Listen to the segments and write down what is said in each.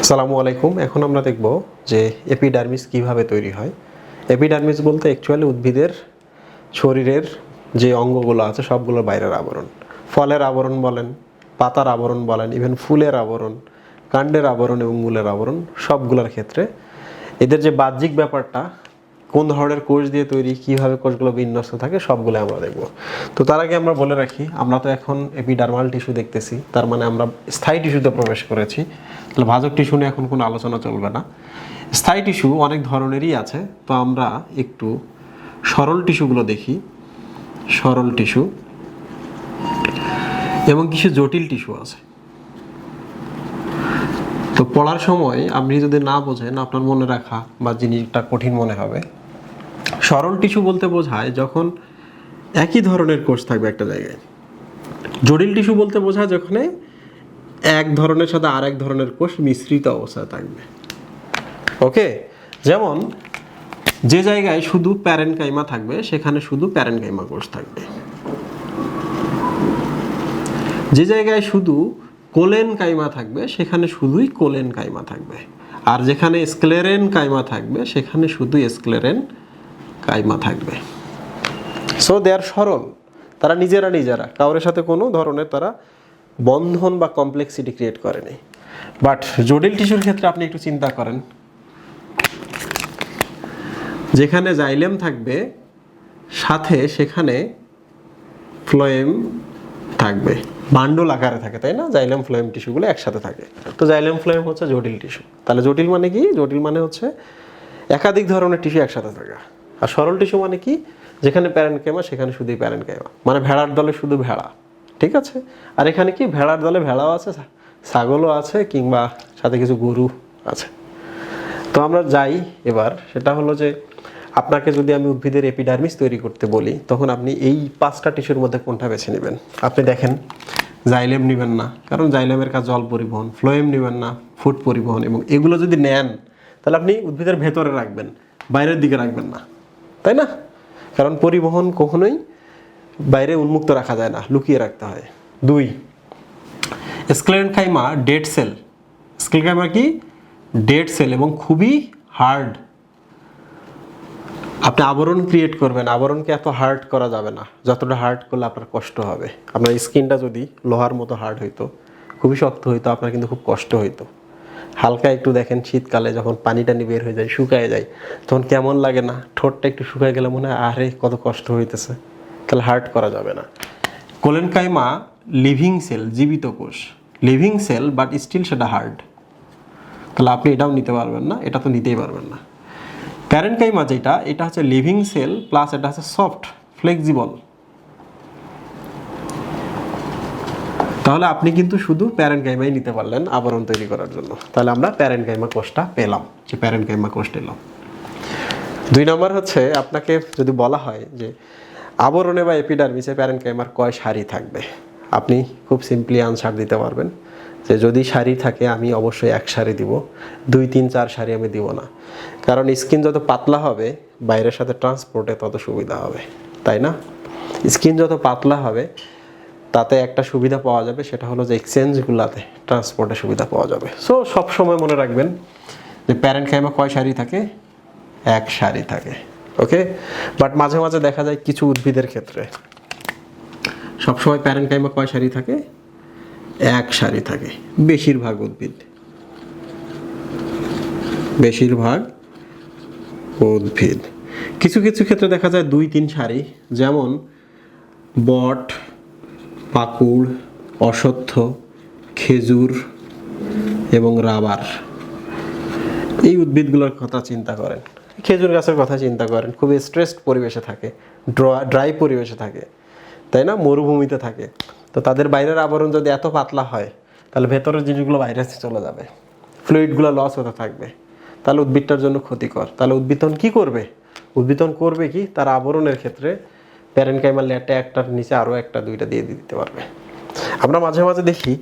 আসসালামু আলাইকুম। এখন আমরা দেখব যে এপিডার্মিস কিভাবে তৈরি হয়। এপিডার্মিস বলতে অ্যাকচুয়ালি উদ্ভিদের শরীরের যে অঙ্গগুলো আছে সবগুলোর বাইরের আবরণ। ফলের আবরণ বলেন, পাতার আবরণ বলেন, ইভেন ফুলের আবরণ, কাণ্ডের আবরণ এবং মূলের আবরণ সবগুলোর ক্ষেত্রে এদের যে বাহ্যিক ব্যাপারটা, কোন ধরনের কোষ দিয়ে তৈরি, কীভাবে কোষগুলো বিন্যস্ত থাকে সবগুলো আমরা দেখব। তো তার আগে আমরা বলে রাখি, আমরা তো এখন এপিডার্মাল টিস্যু দেখতেছি, তার মানে আমরা স্থায়ী টিস্যুতে প্রবেশ করেছি। তাহলে ভাজক টিস্যু নিয়ে এখন কোনো আলোচনা চলবে না। স্থায়ী টিস্যু অনেক ধরনেরই আছে, তো আমরা একটু সরল টিস্যুগুলো দেখি। সরল টিস্যু এবং কিছু জটিল টিস্যু আছে। তো পড়ার সময় আপনি যদি না বোঝেন, আপনার মনে রাখা বা জিনিসটা কঠিন মনে হবে। সরল টিস্যু বলতে বোঝায় যখন একই ধরনের কোষ থাকবে একটা জায়গায়। জটিল টিস্যু বলতে বোঝায় যেখানে এক ধরনের সাথে আরেক ধরনের কোষ মিশ্রিত অবস্থায় থাকবে। ওকে, যেমন যে জায়গায় শুধু প্যারেনকাইমা থাকবে সেখানে শুধু প্যারেনকাইমা কোষ থাকবে। যে জায়গায় শুধু কোলেন কাইমা থাকবে সেখানে শুধুই কোলেন কাইমা থাকবে। আর যেখানে স্ক্লেরেন কাইমা থাকবে সেখানে শুধু স্ক্লেরেন কাইমা থাকবে। সো দে আর সরল, তারা নিজেরা কারোর সাথে কোনো ধরনের তারা বন্ধন বা কমপ্লেক্সিটি ক্রিয়েট করেনি। বাট জটিল টিস্যুর ক্ষেত্রে আপনি একটু চিন্তা করেন, যেখানে জাইলেম থাকবে সাথে সেখানে ফ্লোয়েম থাকবে, বান্ডল আকারে থাকে, তাই না? জাইলেম ফ্লোয়েম টিস্যুগুলো একসাথে থাকে। তো জাইলেম ফ্লোয়েম হচ্ছে জটিল টিস্যু। তাহলে জটিল মানে কি? জটিল মানে হচ্ছে একাধিক ধরনের টিস্যু একসাথে থাকা। আর সরল টিস্যু মানে কি? যেখানে প্যারেনকাইমা সেখানে শুধুই প্যারেনকাইমা, মানে ভেড়ার দলে শুধু ভেড়া। ঠিক আছে? আর এখানে কি ভেড়ার দলে ভেড়াও আছে, ছাগলও আছে, কিংবা সাথে কিছু গরু আছে। তো আমরা যাই এবার, সেটা হলো যে আপনাকে যদি আমি উদ্ভিদের এপিডার্মিস তৈরি করতে বলি, তখন আপনি এই 5টা টিস্যুর মধ্যে কোনটা বেছে নেবেন? আপনি দেখেন, জাইলেম নেবেন না, কারণ জাইলেমের কাজ জল পরিবহন। ফ্লোয়েম নেবেন না, ফুড পরিবহন। এবং এগুলো যদি নেন তাহলে আপনি উদ্ভিদের ভেতরে রাখবেন, বাইরের দিকে রাখবেন না, তাই না? কারণ পরিবহন কখনোই বাইরে উন্মুক্ত রাখা যায় না, লুকিয়ে রাখতে হয়। 2, স্ক্লেরেনকাইমা ডেড সেল। স্ক্লেরেনকাইমা কি? ডেড সেল এবং খুবই হার্ড। আপনি আবরণ ক্রিয়েট করবেন, আবরণকে এত হার্ড করা যাবে না, যতটা হার্ড করলে আপনার কষ্ট হবে। আপনার স্কিনটা যদি লোহার মতো হার্ড হইতো, খুবই শক্ত হইতো, আপনার কিন্তু খুব কষ্ট হইতো। হালকা একটু দেখেন, শীতকালে যখন পানি টানি বের হয়ে যায়, শুকায় যায়, তখন কেমন লাগে না? ঠোঁটটা একটু শুকায় গেলে মনে হয় আরে কত কষ্ট হইতেছে। তাহলে হার্ড করা যাবে না। কোলেনকাইমা লিভিং সেল, জীবিত কোষ, লিভিং সেল, বাট স্টিল সেটা হার্ড। তাহলে আপনি এটাও নিতে পারবেন না, এটা তো নিতেই পারবেন না। প্যারেনকাইমা যেটা, এটা হচ্ছে লিভিং সেল প্লাস এটা হচ্ছে সফট, ফ্লেক্সিবল। তাহলে আপনি কিন্তু শুধু প্যারেনকাইমাই নিতে পারলেন আবরণ তৈরি করার জন্য। তাহলে আমরা প্যারেনকাইমা কোষটা পেলাম, যে প্যারেনকাইমা কোষটা এলাম। 2 নম্বর হচ্ছে, আপনাকে যদি বলা হয় যে আবরণে বা এপিডার্মিসে প্যারেনকাইমার কয় সারি থাকবে, আপনি খুব সিম্পলি আনসার দিতে পারবেন যে যদি সারি থাকে আমি অবশ্যই 1 সারি দিব, 2, 3, 4 সারি আমি দিব না। কারণ স্কিন যত পাতলা হবে বাইরের সাথে ট্রান্সপোর্টে তত সুবিধা হবে, তাই না? স্কিন যত পাতলা হবে তাতে একটা সুবিধা পাওয়া যাবে, সেটা হলো যে এক্সচেঞ্জগুলোতে ট্রান্সপোর্টে সুবিধা পাওয়া যাবে। সো সবসময় মনে রাখবেন যে প্যারেনকাইমা কয় সারি থাকে? 1 সারি থাকে। ওকে, বাট মাঝে মাঝে দেখা যায় কিছু উদ্ভিদের ক্ষেত্রে সবসময় প্যারেনকাইমা কয় সারি থাকে? 1 সারি থাকে। বেশিরভাগ উদ্ভিদ, কিছু কিছু ক্ষেত্রে দেখা যায় 2, 3 সারি, যেমন বট, পাকুড়, অশ্বত্থ, খেজুর এবং রাবার। এই উদ্ভিদগুলোর কথা চিন্তা করেন, খেজুর গাছের কথা চিন্তা করেন, খুবই স্ট্রেসড পরিবেশে থাকে, ড্রাই পরিবেশে থাকে, তাই না? মরুভূমিতে থাকে। তো তাদের বাইরের আবরণ যদি এত পাতলা হয় তাহলে ভেতরের জিনিসগুলো বাইরে চলে যাবে, ফ্লুইডগুলো লস হতে থাকবে, তাহলে উদ্ভিদটার জন্য ক্ষতিকর। তাহলে উদ্ভিদন কি করবে? উদ্ভিদন করবে কি? তার আবরণের ক্ষেত্রে প্যারেনকাইমার লেয়ারটা একটার নিচে আরও 1টা 2টা দিয়ে দিতে পারবে। আমরা মাঝে মাঝে দেখি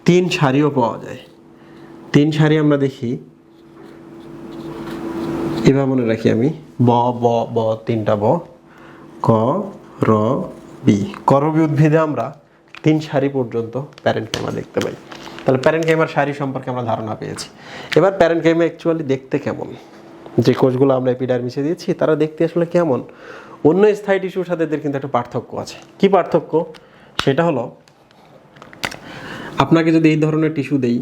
3 সারিও পাওয়া যায়। 3 সারি আমরা দেখি, এবার মনে রাখি আমি, ব ব ব 3টা ব, ক র বি। করবি উদ্ভিদে আমরা 3 সারি পর্যন্ত প্যারেনকাইমা দেখতে পাই। তাহলে প্যারেনকাইমার সারি সম্পর্কে আমরা ধারণা পেয়েছি। এবার প্যারেনকাইমা অ্যাকচুয়ালি দেখতে কেমন, যে কোষগুলো আমরা এপিডার্মিসে দিয়েছি তারা দেখতে আসলে কেমন, অন্য স্থায়ী টিস্যুর সাথে এদের কিন্তু একটা পার্থক্য আছে। কি পার্থক্য? সেটা হলো, আপনাকে যদি এই ধরনের টিস্যু দেই,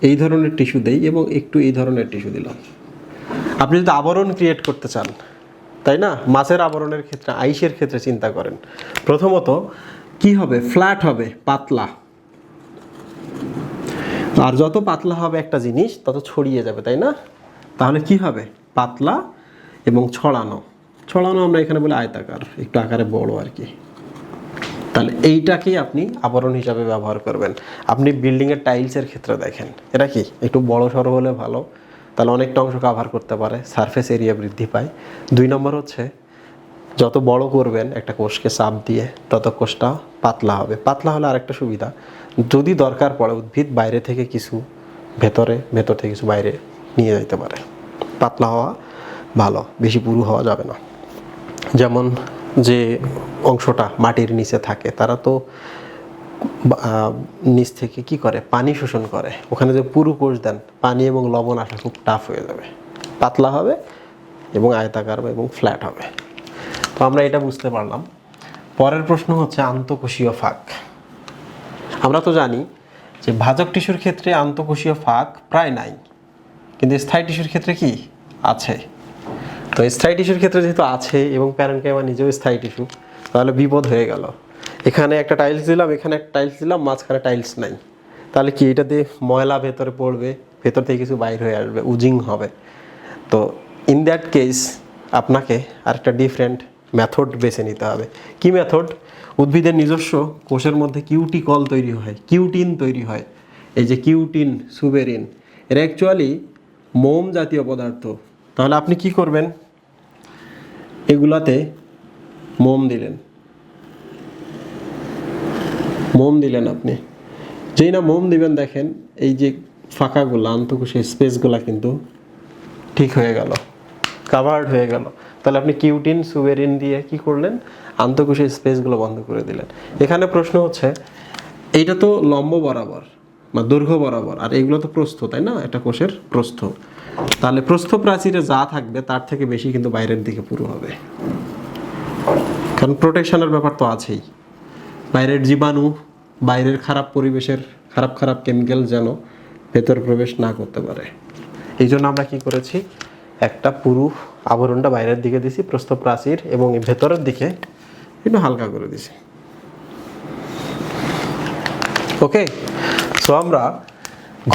এই ধরনের টিস্যু দেই এবং একটু এই ধরনের টিস্যু দিলাম, আপনি যদি আবরণ ক্রিয়েট করতে চান, তাই না, মাছের আবরণের ক্ষেত্রে, আইসের ক্ষেত্রে চিন্তা করেন, প্রথমত কি হবে? ফ্ল্যাট হবে, পাতলা। আর যত পাতলা হবে একটা জিনিস তত ছড়িয়ে যাবে, তাই না? তাহলে কি হবে? পাতলা এবং ছড়ানো। ছড়ানো আমরা এখানে বলি আয়তাকার, একটু আকারে বড় আর কি। তাহলে এইটাকেই আপনি আবরণ হিসাবে ব্যবহার করবেন। আপনি বিল্ডিংয়ের টাইলসের ক্ষেত্রে দেখেন, এটা কি একটু বড় সড়ো হলে ভালো, তাহলে অনেকটা অংশ কাভার করতে পারে, সারফেস এরিয়া বৃদ্ধি পায়। 2 নম্বর হচ্ছে, যত বড় করবেন একটা কোষকে চাপ দিয়ে, তত কোষটা পাতলা হবে। পাতলা হলে আরেকটা সুবিধা, যদি দরকার পড়ে উদ্ভিদ বাইরে থেকে কিছু ভেতর থেকে কিছু বাইরে নিয়ে যেতে পারে। পাতলা হওয়া ভালো, বেশি পুরু হওয়া যাবে না। যেমন যে অংশটা মাটির নিচে থাকে তারা তো নিচ থেকে কি করে? পানি শোষণ করে। ওখানে যে পুরু কোষ দেন, পানি এবং লবণ আসা খুব টাফ হয়ে যাবে। পাতলা হবে এবং আয়তাকার এবং ফ্ল্যাট হবে। তো আমরা এটা বুঝতে পারলাম। পরের প্রশ্ন হচ্ছে আন্তঃকোষীয় ফাঁক। আমরা তো জানি যে ভাজক টিস্যুর ক্ষেত্রে আন্তঃকোষীয় ফাঁক প্রায় নাই, কিন্তু স্থায়ী টিস্যুর ক্ষেত্রে কি আছে? তো স্থায়ী টিস্যুর ক্ষেত্রে যেহেতু আছে এবং প্যারেনকাইমা নিজেও স্থায়ী টিস্যু, তাহলে বিপদ হয়ে গেল। এখানে একটা টাইলস দিলাম, এখানে একটা টাইলস দিলাম, মাঝখানে টাইলস নাই। তাহলে কি এটাতে ময়লা ভেতরে পড়বে, ভেতর থেকে কিছু বাইর হয়ে আসবে, উজিং হবে। তো ইন দ্যাট কেস আপনাকে আরেকটা ডিফারেন্ট মেথড বেছে নিতে হবে। কি মেথড? উদ্ভিদের নিজস্ব কোষের মধ্যে কিউটিকল তৈরি হয়, কিউটিন তৈরি হয়। এই যে কিউটিন, সুবেরিন, এরা অ্যাকচুয়ালি মোম জাতীয় পদার্থ। তাহলে আপনি কি করবেন? এগুলাতে মোম দিলেন, মোম দিলেন আপনি। যেই না মোম দিবেন, দেখেন এই যে ফাঁকাগুলো, আন্তঃকোষীয় স্পেসগুলো কিন্তু ঠিক হয়ে গেল, কাভার্ড হয়ে গেল। তাহলে আপনি কিউটিন, সুবেরিন দিয়ে কি করলেন? আন্তঃকোষীয় স্পেসগুলো বন্ধ করে দিলেন। এখানে প্রশ্ন হচ্ছে, এইটা তো লম্ব বরাবর বা দৈর্ঘ্য বরাবর, আর এইগুলো তো প্রস্থ, তাই না? এটা কোষের প্রস্থ। তাহলে প্রস্থ প্রাচীরে যা থাকবে তার থেকে বেশি কিন্তু বাইরের দিকে পুরো হবে, কারণ প্রোটেকশনের ব্যাপার তো আছেই। বাইরের জীবাণু, বাইরের খারাপ পরিবেশের খারাপ কেমিক্যাল যেন ভেতর প্রবেশ না করতে পারে। এই জন্য আমরা কি করেছি? একটা পুরু আবরণটা বাইরের দিকে দিছি, প্রস্থ প্রাচীর, এবং ভেতরের দিকে একটু হালকা করে দিছি। ওকে, সো আমরা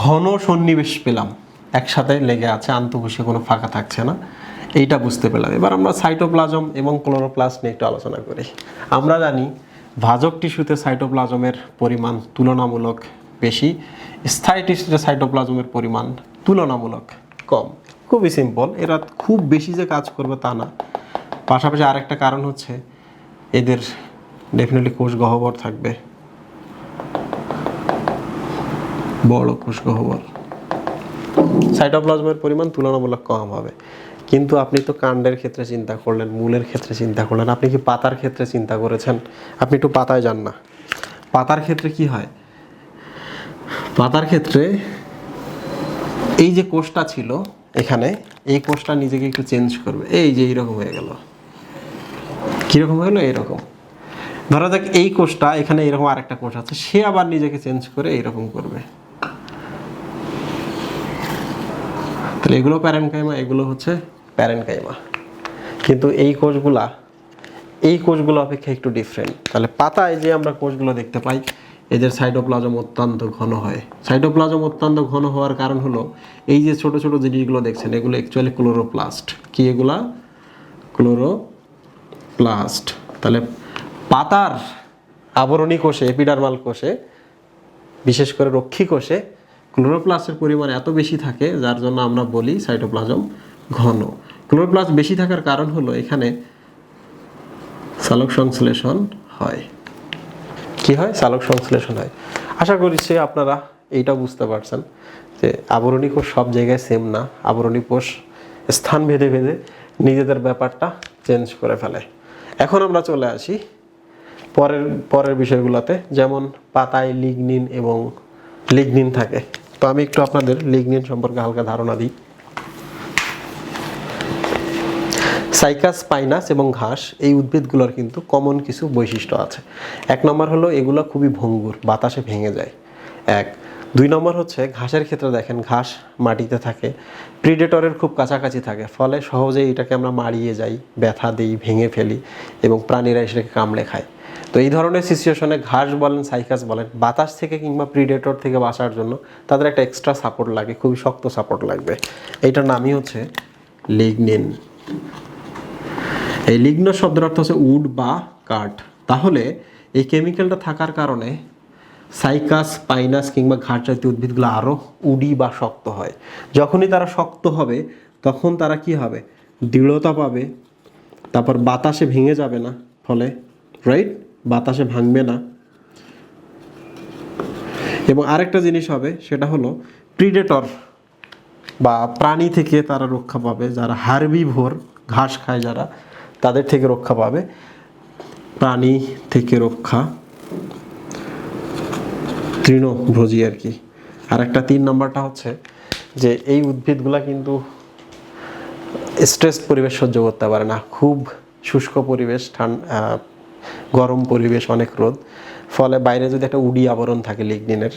ঘন সন্নিবেশ পেলাম, একসাথে লেগে আছে, আন্তঃকোষে কোনো ফাঁকা থাকছে না, এইটা বুঝতে পেলাম। এবার আমরা সাইটোপ্লাজম এবং ক্লোরোপ্লাস্ট নিয়ে একটু আলোচনা করি। আমরা জানি ভাজক টিস্যুতে সাইটোপ্লাজমের পরিমাণ তুলনামূলক বেশি, স্থায়ী টিস্যুতে সাইটোপ্লাজমের পরিমাণ তুলনামূলক কম। খুবই সিম্পল, এরা খুব বেশি যে কাজ করবে তা না। পাশাপাশি আরেকটা কারণ হচ্ছে এদের ডেফিনেটলি কোষ গহ্বর থাকবে, বড় কোষ গহ্বর। সাইটোপ্লাজমের পরিমাণ তুলনামূলক কম হবে। কিন্তু আপনি তো কাণ্ডের ক্ষেত্রে চিন্তা করলেন, মূলের ক্ষেত্রে চিন্তা করলেন, আপনি কি পাতার ক্ষেত্রে চিন্তা করেছেন? আপনি একটু পাতায় যান না। পাতার ক্ষেত্রে কি হয়? পাতার ক্ষেত্রে এই যে কোষটা ছিল এখানে, এই কোষটা নিজেকে একটু চেঞ্জ করবে। এই যে এইরকম হয়ে গেল। কীরকম হলো? এইরকম। ধরা যাক এই কোষটা, এখানে এরকম আরেকটা কোষ আছে, সে আবার নিজেকে চেঞ্জ করে এইরকম করবে। তাহলে এগুলো প্যারেনকাইমা, এগুলো হচ্ছে প্যারেনকাইমা। কিন্তু এই কোষগুলো অপেক্ষা একটু ডিফারেন্ট। তাহলে পাতায় যে আমরা কোষগুলো দেখতে পাই, এদের সাইটোপ্লাজম অত্যন্ত ঘন হয়। সাইটোপ্লাজম অত্যন্ত ঘন হওয়ার কারণ হলো এই যে ছোট ছোট জিনিসগুলো দেখছেন, এগুলো অ্যাকচুয়ালি ক্লোরোপ্লাস্ট। কি এগুলা? ক্লোরোপ্লাস্ট। তাহলে পাতার আবরণী কোষে, এপিডার্মাল কোষে, বিশেষ করে রক্ষী কোষে ক্লোরোপ্লাস্টের পরিমাণ এত বেশি থাকে, যার জন্য আমরা বলি সাইটোপ্লাজম ঘন। ক্লোরোপ্লাস্ট বেশি থাকার কারণ হলো এখানে সালোক সংশ্লেষণ হয়। কি হয়? সালোক সংশ্লেষণ হয়। আশা করছি আপনারা এইটা বুঝতে পারছেন যে আবরণী কোষ সব জায়গায় সেম না। আবরণী কোষ স্থান ভেদে ভেদে নিজেদের ব্যাপারটা চেঞ্জ করে ফেলে। এখন আমরা চলে আসি পরের বিষয়গুলোতে, যেমন পাতায় লিগনিন এবং লিগনিন থাকে। তো আমি একটু আপনাদের লিগনিন সম্পর্কে হালকা ধারণা দিই। সাইকাস, পাইনাস এবং ঘাস এই উদ্ভিদগুলোর কিন্তু কমন কিছু বৈশিষ্ট্য আছে। 1 নম্বর হলো এগুলো খুবই ভঙ্গুর, বাতাসে ভেঙে যায়। 2 নম্বর হচ্ছে ঘাসের ক্ষেত্রে দেখেন ঘাস মাটিতে থাকে, প্রিডেটরের খুব কাছাকাছি থাকে, ফলে সহজেই এটাকে আমরা মারিয়ে যাই, ব্যথা দিই, ভেঙে ফেলি এবং প্রাণীরা এটাকে কামড়ে খায়। তো এই ধরনের সিচুয়েশনে ঘাস বলেন, সাইকাস বলেন, বাতাস থেকে কিংবা প্রিডেটর থেকে বাঁচার জন্য তাদের একটা এক্সট্রা সাপোর্ট লাগে, খুবই শক্ত সাপোর্ট লাগবে। এইটার নামই হচ্ছে লিগনিন। এই লিগনো শব্দের অর্থ হচ্ছে উড বা কাঠ। তাহলে এই কেমিক্যালটা থাকার কারণে সাইকাস, পাইনাস কিংবা ঘাস জাতীয় উদ্ভিদগুলো আরও উডি বা শক্ত হয়। যখনই তারা শক্ত হবে তখন তারা কি হবে, দৃঢ়তা পাবে, তারপর বাতাসে ভেঙে যাবে না, ফলে রাইট, বাতাসে ভাঙবে না। এবং আরেকটা জিনিস হবে, সেটা হলো প্রিডেটর বা প্রাণী থেকে তারা রক্ষা পাবে, যারা হার্বিভোর ঘাস খায় যারা, তাদের থেকে রক্ষা পাবে, প্রাণী থেকে রক্ষা, তৃণভোজী আর কি। আর একটা 3 নম্বরটা হচ্ছে যে এই উদ্ভিদগুলা কিন্তু স্ট্রেস পরিবেশ সহ্য করতে পারে না, খুব শুষ্ক পরিবেশ, গরম পরিবেশ, অনেক রোদ, ফলে বাইরে যদি একটা উডি আবরণ থাকে লিগনিনের,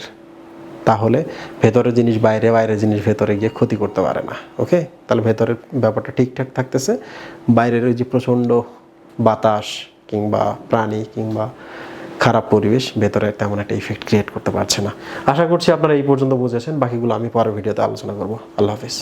তাহলে ভেতরের জিনিস বাইরে, বাইরের জিনিস ভেতরে গিয়ে ক্ষতি করতে পারে না। ওকে, তাহলে ভেতরের ব্যাপারটা ঠিকঠাক থাকতেছে, বাইরের ওই যে প্রচণ্ড বাতাস কিংবা প্রাণী কিংবা খারাপ পরিবেশ ভেতরে তেমন একটা ইফেক্ট ক্রিয়েট করতে পারছে না। আশা করছি আপনারা এই পর্যন্ত বুঝেছেন, বাকিগুলো আমি পরের ভিডিওতে আলোচনা করব। আল্লাহ হাফিজ।